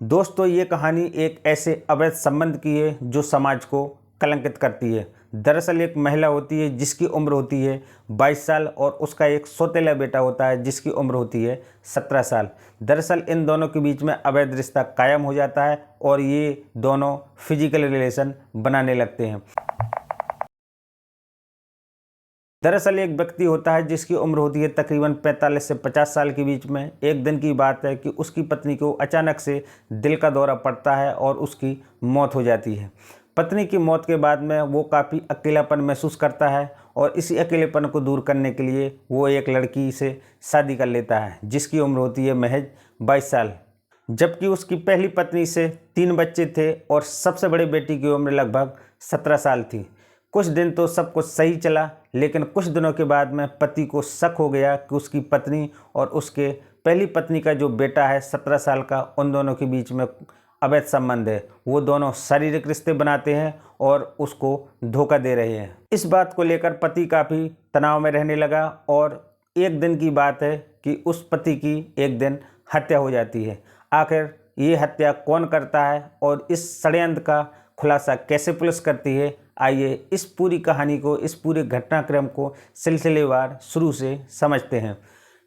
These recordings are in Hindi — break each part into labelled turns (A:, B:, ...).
A: दोस्तों ये कहानी एक ऐसे अवैध संबंध की है जो समाज को कलंकित करती है। दरअसल एक महिला होती है जिसकी उम्र होती है 22 साल और उसका एक सौतेला बेटा होता है जिसकी उम्र होती है 17 साल। दरअसल इन दोनों के बीच में अवैध रिश्ता कायम हो जाता है और ये दोनों फिजिकल रिलेशन बनाने लगते हैं। दरअसल एक व्यक्ति होता है जिसकी उम्र होती है तकरीबन 45 से 50 साल के बीच में। एक दिन की बात है कि उसकी पत्नी को अचानक से दिल का दौरा पड़ता है और उसकी मौत हो जाती है। पत्नी की मौत के बाद में वो काफ़ी अकेलापन महसूस करता है और इसी अकेलेपन को दूर करने के लिए वो एक लड़की से शादी कर लेता है जिसकी उम्र होती है महज 22 साल। जबकि उसकी पहली पत्नी से 3 बच्चे थे और सबसे बड़े बेटी की उम्र लगभग 17 साल थी। कुछ दिन तो सब कुछ सही चला, लेकिन कुछ दिनों के बाद में पति को शक हो गया कि उसकी पत्नी और उसके पहली पत्नी का जो बेटा है 17 साल का, उन दोनों के बीच में अवैध संबंध है। वो दोनों शारीरिक रिश्ते बनाते हैं और उसको धोखा दे रहे हैं। इस बात को लेकर पति काफ़ी तनाव में रहने लगा और एक दिन की बात है कि उस पति की एक दिन हत्या हो जाती है। आखिर ये हत्या कौन करता है और इस षड्यंत्र का खुलासा कैसे पुलिस करती है, आइए इस पूरी कहानी को, इस पूरे घटनाक्रम को सिलसिलेवार शुरू से समझते हैं।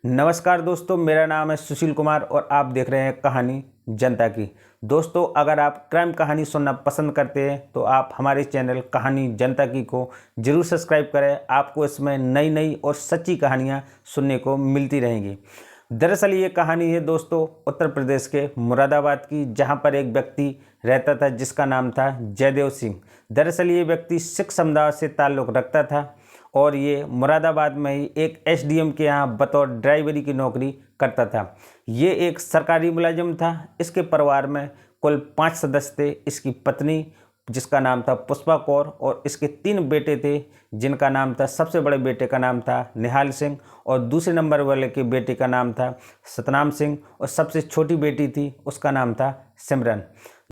A: नमस्कार दोस्तों, मेरा नाम है सुशील कुमार और आप देख रहे हैं कहानी जनता की। दोस्तों अगर आप क्राइम कहानी सुनना पसंद करते हैं तो आप हमारे चैनल कहानी जनता की को जरूर सब्सक्राइब करें। आपको इसमें नई नई और सच्ची कहानियाँ सुनने को मिलती रहेंगी। दरअसल ये कहानी है दोस्तों उत्तर प्रदेश के मुरादाबाद की, जहाँ पर एक व्यक्ति रहता था जिसका नाम था जयदेव सिंह। दरअसल ये व्यक्ति सिख समुदाय से ताल्लुक़ रखता था और ये मुरादाबाद में ही एक एसडीएम के यहाँ बतौर ड्राइवरी की नौकरी करता था। ये एक सरकारी मुलाजिम था। इसके परिवार में कुल 5 सदस्य थे। इसकी पत्नी जिसका नाम था पुष्पा कौर और इसके 3 बेटे थे जिनका नाम था, सबसे बड़े बेटे का नाम था निहाल सिंह और दूसरे नंबर वाले के बेटे का नाम था सतनाम सिंह और सबसे छोटी बेटी थी उसका नाम था सिमरन।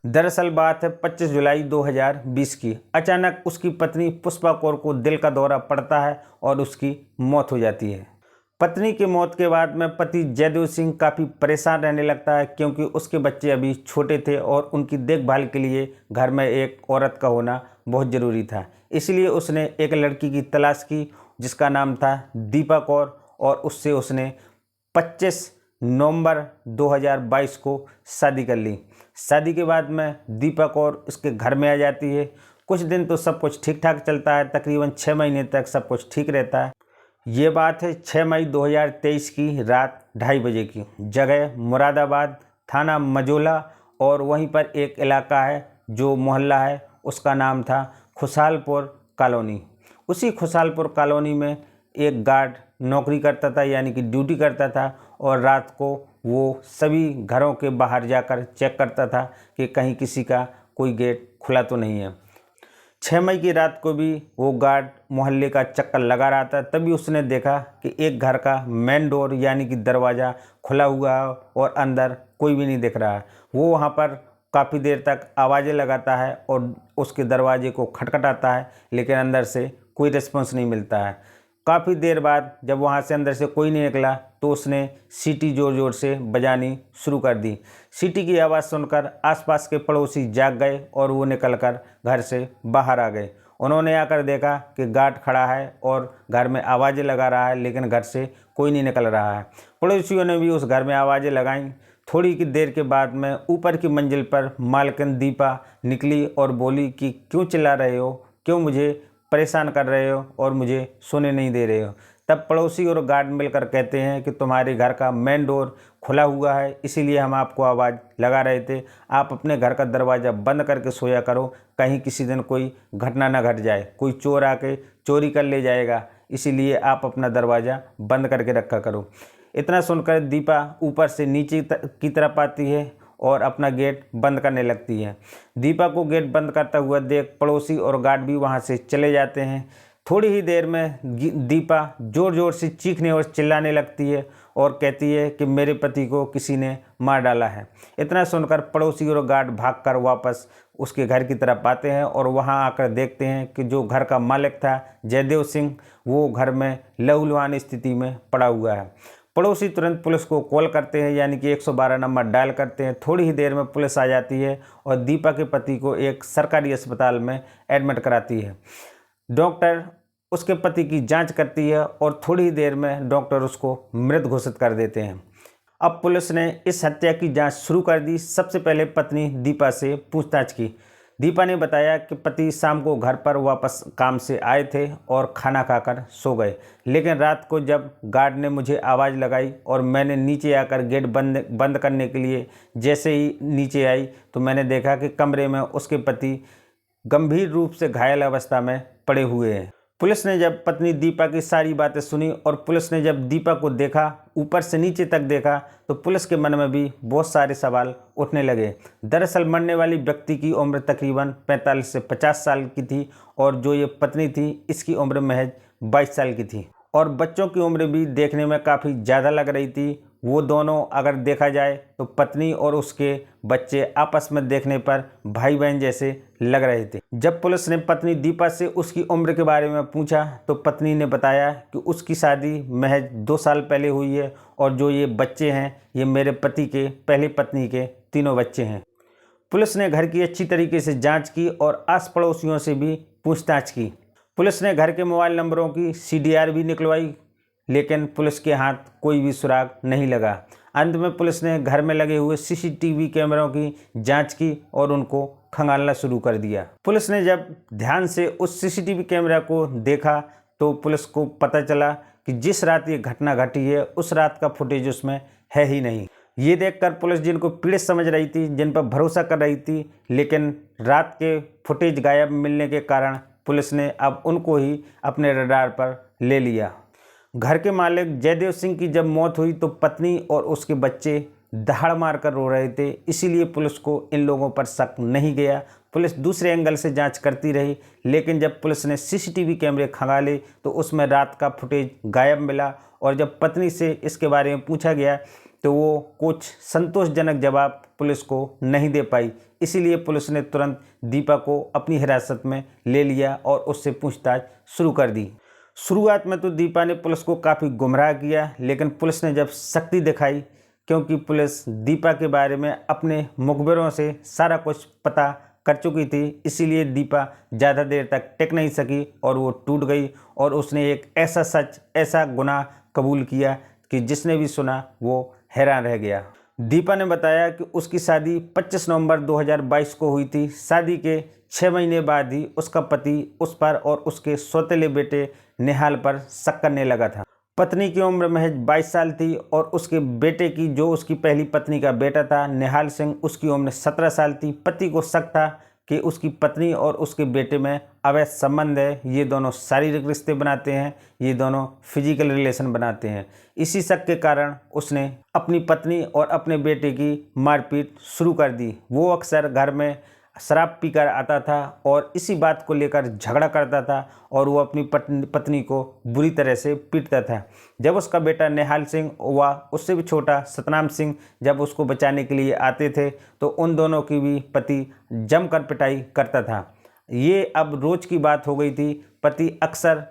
A: दरअसल बात है 25 जुलाई 2020 की। अचानक उसकी पत्नी पुष्पा कौर को दिल का दौरा पड़ता है और उसकी मौत हो जाती है। पत्नी की मौत के बाद में पति जयदेव सिंह काफ़ी परेशान रहने लगता है क्योंकि उसके बच्चे अभी छोटे थे और उनकी देखभाल के लिए घर में एक औरत का होना बहुत ज़रूरी था। इसलिए उसने एक लड़की की तलाश की जिसका नाम था दीपा कौर और उससे उसने 25 नवंबर 2022 को शादी कर ली। शादी के बाद में दीपा कौर उसके घर में आ जाती है। कुछ दिन तो सब कुछ ठीक ठाक चलता है, तकरीबन 6 महीने तक सब कुछ ठीक रहता है। ये बात है 6 मई 2023 की रात 2:30 बजे की। जगह मुरादाबाद, थाना मजोला और वहीं पर एक इलाका है जो मोहल्ला है उसका नाम था खुशहालपुर कॉलोनी। उसी खुशहालपुर कॉलोनी में एक गार्ड नौकरी करता था, यानी कि ड्यूटी करता था और रात को वो सभी घरों के बाहर जाकर चेक करता था कि कहीं किसी का कोई गेट खुला तो नहीं है। 6 मई की रात को भी वो गार्ड मोहल्ले का चक्कर लगा रहा था। तभी उसने देखा कि एक घर का मेन डोर यानी कि दरवाज़ा खुला हुआ है और अंदर कोई भी नहीं दिख रहा है। वो वहाँ पर काफ़ी देर तक आवाज़ें लगाता है और उसके दरवाजे को खटखटाता है, लेकिन अंदर से कोई रिस्पॉन्स नहीं मिलता है। काफ़ी देर बाद जब वहाँ से अंदर से कोई नहीं निकला तो उसने सीटी ज़ोर ज़ोर से बजानी शुरू कर दी। सीटी की आवाज़ सुनकर आसपास के पड़ोसी जाग गए और वो निकलकर घर से बाहर आ गए। उन्होंने आकर देखा कि गार्ड खड़ा है और घर में आवाज़ें लगा रहा है, लेकिन घर से कोई नहीं निकल रहा है। पड़ोसियों ने भी उस घर में आवाज़ें लगाईं। थोड़ी की देर के बाद में ऊपर की मंजिल पर मालकिन दीपा निकली और बोली कि क्यों चिल्ला रहे हो, क्यों मुझे परेशान कर रहे हो और मुझे सोने नहीं दे रहे हो। तब पड़ोसी और गार्ड मिलकर कहते हैं कि तुम्हारे घर का मेन डोर खुला हुआ है, इसीलिए हम आपको आवाज़ लगा रहे थे। आप अपने घर का दरवाज़ा बंद करके सोया करो, कहीं किसी दिन कोई घटना ना घट जाए, कोई चोर आके चोरी कर ले जाएगा, इसीलिए आप अपना दरवाज़ा बंद करके रखा करो। इतना सुनकर दीपा ऊपर से नीचे की तरफ आती है और अपना गेट बंद करने लगती है। दीपा को गेट बंद करता हुआ देख पड़ोसी और गार्ड भी वहाँ से चले जाते हैं। थोड़ी ही देर में दीपा ज़ोर ज़ोर से चीखने और चिल्लाने लगती है और कहती है कि मेरे पति को किसी ने मार डाला है। इतना सुनकर पड़ोसी और गार्ड भागकर वापस उसके घर की तरफ आते हैं और वहां आकर देखते हैं कि जो घर का मालिक था जयदेव सिंह, वो घर में लहूलुहान स्थिति में पड़ा हुआ है। पड़ोसी तुरंत पुलिस को कॉल करते हैं, यानी कि 112 नंबर डायल करते हैं। थोड़ी ही देर में पुलिस आ जाती है और दीपा के पति को एक सरकारी अस्पताल में एडमिट कराती है। डॉक्टर उसके पति की जांच करती है और थोड़ी ही देर में डॉक्टर उसको मृत घोषित कर देते हैं। अब पुलिस ने इस हत्या की जांच शुरू कर दी। सबसे पहले पत्नी दीपा से पूछताछ की। दीपा ने बताया कि पति शाम को घर पर वापस काम से आए थे और खाना खाकर सो गए, लेकिन रात को जब गार्ड ने मुझे आवाज़ लगाई और मैंने नीचे आकर गेट बंद करने के लिए जैसे ही नीचे आई तो मैंने देखा कि कमरे में उसके पति गंभीर रूप से घायल अवस्था में पड़े हुए हैं। पुलिस ने जब पत्नी दीपा की सारी बातें सुनी और पुलिस ने जब दीपा को देखा, ऊपर से नीचे तक देखा, तो पुलिस के मन में भी बहुत सारे सवाल उठने लगे। दरअसल मरने वाली व्यक्ति की उम्र तकरीबन 45 से 50 साल की थी और जो ये पत्नी थी इसकी उम्र महज 22 साल की थी और बच्चों की उम्र भी देखने में काफ़ी ज़्यादा लग रही थी। वो दोनों अगर देखा जाए तो पत्नी और उसके बच्चे आपस में देखने पर भाई बहन जैसे लग रहे थे। जब पुलिस ने पत्नी दीपा से उसकी उम्र के बारे में पूछा तो पत्नी ने बताया कि उसकी शादी महज 2 साल पहले हुई है और जो ये बच्चे हैं ये मेरे पति के पहली पत्नी के तीनों बच्चे हैं। पुलिस ने घर की अच्छी तरीके से जाँच की और आस पड़ोसियों से भी पूछताछ की। पुलिस ने घर के मोबाइल नंबरों की CDR भी निकलवाई, लेकिन पुलिस के हाथ कोई भी सुराग नहीं लगा। अंत में पुलिस ने घर में लगे हुए CCTV कैमरों की जांच की और उनको खंगालना शुरू कर दिया। पुलिस ने जब ध्यान से उस CCTV कैमरा को देखा तो पुलिस को पता चला कि जिस रात ये घटना घटी है उस रात का फुटेज उसमें है ही नहीं। ये देखकर पुलिस जिनको पीड़ित समझ रही थी, जिन पर भरोसा कर रही थी, लेकिन रात के फुटेज गायब मिलने के कारण पुलिस ने अब उनको ही अपने रडार पर ले लिया। घर के मालिक जयदेव सिंह की जब मौत हुई तो पत्नी और उसके बच्चे दहाड़ मारकर रो रहे थे, इसीलिए पुलिस को इन लोगों पर शक नहीं गया। पुलिस दूसरे एंगल से जांच करती रही, लेकिन जब पुलिस ने CCTV कैमरे खंगाले तो उसमें रात का फुटेज गायब मिला और जब पत्नी से इसके बारे में पूछा गया तो वो कुछ संतोषजनक जवाब पुलिस को नहीं दे पाई। इसीलिए पुलिस ने तुरंत दीपा को अपनी हिरासत में ले लिया और उससे पूछताछ शुरू कर दी। शुरुआत में तो दीपा ने पुलिस को काफ़ी गुमराह किया, लेकिन पुलिस ने जब शक्ति दिखाई, क्योंकि पुलिस दीपा के बारे में अपने मुखबिरों से सारा कुछ पता कर चुकी थी, इसीलिए दीपा ज़्यादा देर तक टिक नहीं सकी और वो टूट गई और उसने एक ऐसा सच, ऐसा गुनाह कबूल किया कि जिसने भी सुना वो हैरान रह गया। दीपा ने बताया कि उसकी शादी 25 नवंबर 2022 को हुई थी। शादी के 6 महीने बाद ही उसका पति उस पर और उसके सौतेले बेटे निहाल पर शक करने लगा था। पत्नी की उम्र महज 22 साल थी और उसके बेटे की, जो उसकी पहली पत्नी का बेटा था निहाल सिंह, उसकी उम्र 17 साल थी। पति को शक था कि उसकी पत्नी और उसके बेटे में अवैध संबंध है, ये दोनों शारीरिक रिश्ते बनाते हैं, ये दोनों फिजिकल रिलेशन बनाते हैं। इसी शक के कारण उसने अपनी पत्नी और अपने बेटे की मारपीट शुरू कर दी। वो अक्सर घर में शराब पीकर आता था और इसी बात को लेकर झगड़ा करता था और वो अपनी पत्नी को बुरी तरह से पीटता था। जब उसका बेटा निहाल सिंह व उससे भी छोटा सतनाम सिंह जब उसको बचाने के लिए आते थे तो उन दोनों की भी पति जमकर पिटाई करता था। ये अब रोज़ की बात हो गई थी। पति अक्सर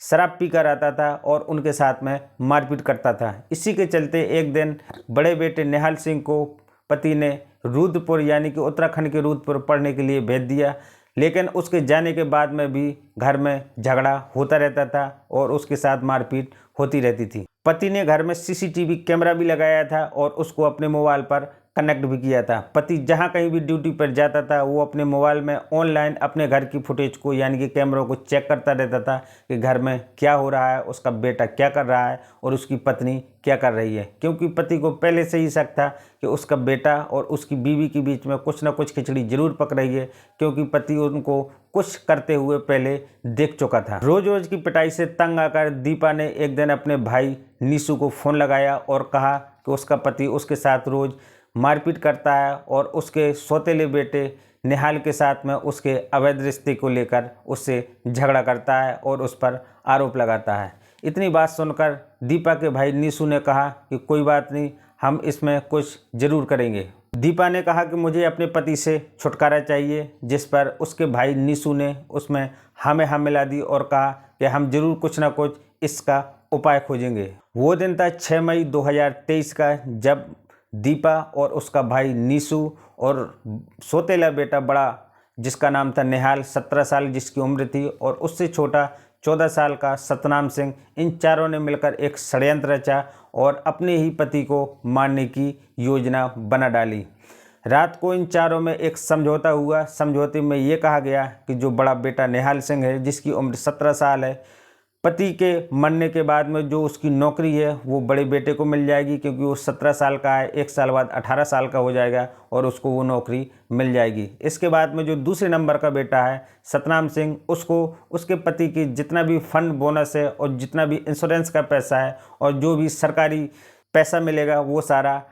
A: शराब पीकर आता था और उनके साथ में मारपीट करता था। इसी के चलते एक दिन बड़े बेटे निहाल सिंह को पति ने रुद्रपुर, यानी कि उत्तराखंड के रुद्रपुर पढ़ने के लिए भेज दिया, लेकिन उसके जाने के बाद में भी घर में झगड़ा होता रहता था और उसके साथ मारपीट होती रहती थी। पति ने घर में CCTV कैमरा भी लगाया था और उसको अपने मोबाइल पर कनेक्ट भी किया था। पति जहां कहीं भी ड्यूटी पर जाता था वो अपने मोबाइल में ऑनलाइन अपने घर की फुटेज को, यानी कि कैमरों को चेक करता रहता था कि घर में क्या हो रहा है, उसका बेटा क्या कर रहा है और उसकी पत्नी क्या कर रही है, क्योंकि पति को पहले से ही शक था कि उसका बेटा और उसकी बीवी के बीच में कुछ ना कुछ खिचड़ी जरूर पक रही है, क्योंकि पति उनको कुछ करते हुए पहले देख चुका था। रोज रोज की पिटाई से तंग आकर दीपा ने एक दिन अपने भाई नीशू को फ़ोन लगाया और कहा कि उसका पति उसके साथ रोज़ मारपीट करता है और उसके सौतेले बेटे निहाल के साथ में उसके अवैध रिश्ते को लेकर उससे झगड़ा करता है और उस पर आरोप लगाता है। इतनी बात सुनकर दीपा के भाई नीशू ने कहा कि कोई बात नहीं, हम इसमें कुछ ज़रूर करेंगे। दीपा ने कहा कि मुझे अपने पति से छुटकारा चाहिए, जिस पर उसके भाई नीशू ने उसमें हाँ में हाँ मिला दी और कहा कि हम ज़रूर कुछ ना कुछ इसका उपाय खोजेंगे। वो दिन था 6 मई 2023 का, जब दीपा और उसका भाई नीशू और सौतेला बेटा बड़ा जिसका नाम था निहाल 17 साल जिसकी उम्र थी, और उससे छोटा 14 साल का सतनाम सिंह, इन चारों ने मिलकर एक षड्यंत्र रचा और अपने ही पति को मारने की योजना बना डाली। रात को इन चारों में एक समझौता हुआ। समझौते में ये कहा गया कि जो बड़ा बेटा निहाल सिंह है जिसकी उम्र 17 साल है, पति के मरने के बाद में जो उसकी नौकरी है वो बड़े बेटे को मिल जाएगी, क्योंकि वो 17 साल का है, 1 साल बाद 18 साल का हो जाएगा और उसको वो नौकरी मिल जाएगी। इसके बाद में जो दूसरे नंबर का बेटा है सतनाम सिंह, उसको उसके पति की जितना भी फंड बोनस है और जितना भी इंश्योरेंस का पैसा है और जो भी सरकारी पैसा मिलेगा वो सारा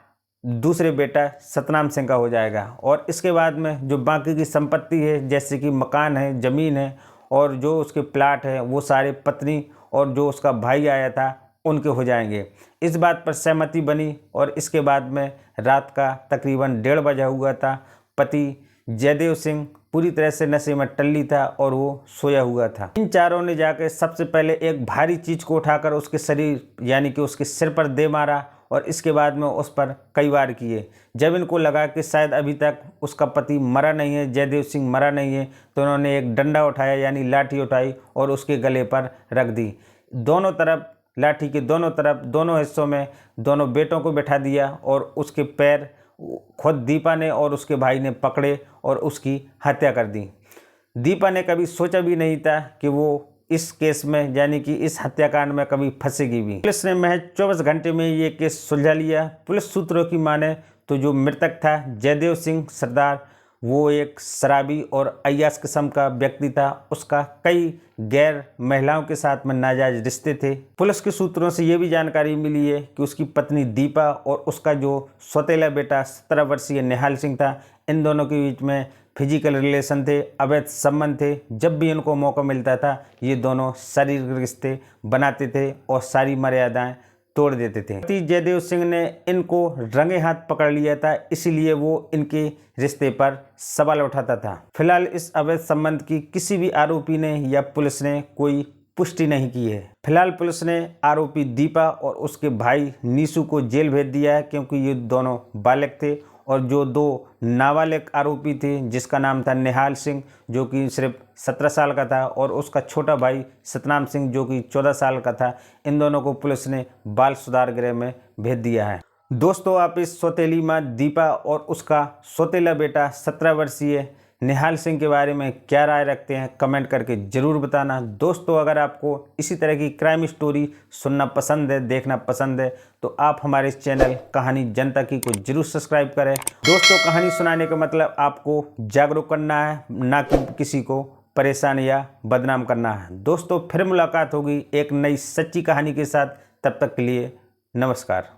A: दूसरे बेटा सतनाम सिंह का हो जाएगा। और इसके बाद में जो बाकी की संपत्ति है, जैसे कि मकान है, ज़मीन है और जो उसके प्लाट है, वो सारे पत्नी और जो उसका भाई आया था उनके हो जाएंगे। इस बात पर सहमति बनी और इसके बाद में रात का तकरीबन 1:30 बजा हुआ था। पति जयदेव सिंह पूरी तरह से नशे में टल्ली था और वो सोया हुआ था। इन चारों ने जाकर सबसे पहले एक भारी चीज़ को उठाकर उसके शरीर यानी कि उसके सिर पर दे मारा और इसके बाद में उस पर कई वार किए। जब इनको लगा कि शायद अभी तक उसका पति मरा नहीं है, जयदेव सिंह मरा नहीं है, तो उन्होंने एक डंडा उठाया यानी लाठी उठाई और उसके गले पर रख दी। दोनों तरफ लाठी के दोनों तरफ दोनों हिस्सों में दोनों बेटों को बैठा दिया और उसके पैर खुद दीपा ने और उसके भाई ने पकड़े और उसकी हत्या कर दी। दीपा ने कभी सोचा भी नहीं था कि वो इस केस में यानी कि इस हत्याकांड में कभी फंसेगी भी। पुलिस ने महज 24 घंटे में ये केस सुलझा लिया। पुलिस सूत्रों की माने तो जो मृतक था जयदेव सिंह सरदार, वो एक शराबी और अय्याश किस्म का व्यक्ति था। उसका कई गैर महिलाओं के साथ में नाजायज रिश्ते थे। पुलिस के सूत्रों से ये भी जानकारी मिली है कि उसकी पत्नी दीपा और उसका जो सौतेला बेटा 17 वर्षीय निहाल सिंह था, इन दोनों के बीच में फिजिकल रिलेशन थे, अवैध संबंध थे। जब भी इनको मौका मिलता था ये दोनों शारीरिक रिश्ते बनाते थे और सारी मर्यादाएं तोड़ देते थे। पति जयदेव सिंह ने इनको रंगे हाथ पकड़ लिया था, इसीलिए वो इनके रिश्ते पर सवाल उठाता था। फिलहाल इस अवैध संबंध की किसी भी आरोपी ने या पुलिस ने कोई पुष्टि नहीं की है। फिलहाल पुलिस ने आरोपी दीपा और उसके भाई नीशू को जेल भेज दिया है, क्योंकि ये दोनों बालक थे और जो 2 नाबालिग आरोपी थे जिसका नाम था निहाल सिंह जो कि सिर्फ 17 साल का था और उसका छोटा भाई सतनाम सिंह जो कि 14 साल का था, इन दोनों को पुलिस ने बाल सुधार गृह में भेज दिया है। दोस्तों, आप इस सौतेली माँ दीपा और उसका सौतेला बेटा 17 वर्षीय निहाल सिंह के बारे में क्या राय रखते हैं, कमेंट करके ज़रूर बताना। दोस्तों, अगर आपको इसी तरह की क्राइम स्टोरी सुनना पसंद है, देखना पसंद है, तो आप हमारे इस चैनल कहानी जनता की को जरूर सब्सक्राइब करें। दोस्तों, कहानी सुनाने का मतलब आपको जागरूक करना है, ना कि किसी को परेशान या बदनाम करना है। दोस्तों, फिर मुलाकात होगी एक नई सच्ची कहानी के साथ। तब तक के लिए नमस्कार।